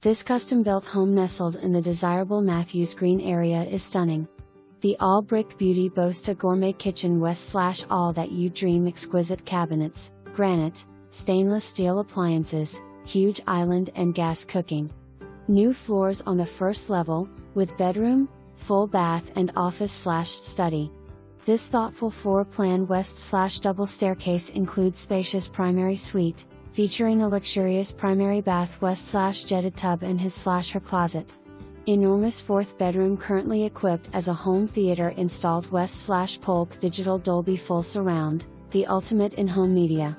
This custom-built home nestled in the desirable Mathews Green area is stunning. The all-brick beauty boasts a gourmet kitchen all that you dream exquisite cabinets, granite, stainless steel appliances, huge island and gas cooking. New floors on the first level, with bedroom, full bath and office/study. This thoughtful floor plan double staircase includes spacious primary suite, featuring a luxurious primary bath jetted tub and his/her closet. Enormous fourth bedroom currently equipped as a home theater installed Polk digital Dolby full surround, the ultimate in home media.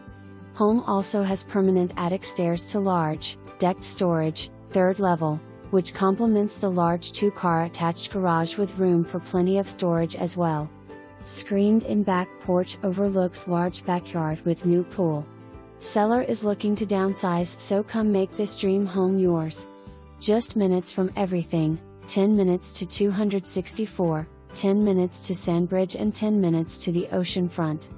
Home also has permanent attic stairs to large, decked storage, third level, which complements the large 2-car attached garage with room for plenty of storage as well. Screened-in back porch overlooks large backyard with new pool. Seller is looking to downsize, so come make this dream home yours. Just minutes from everything, 10 minutes to 264, 10 minutes to Sandbridge and 10 minutes to the Oceanfront.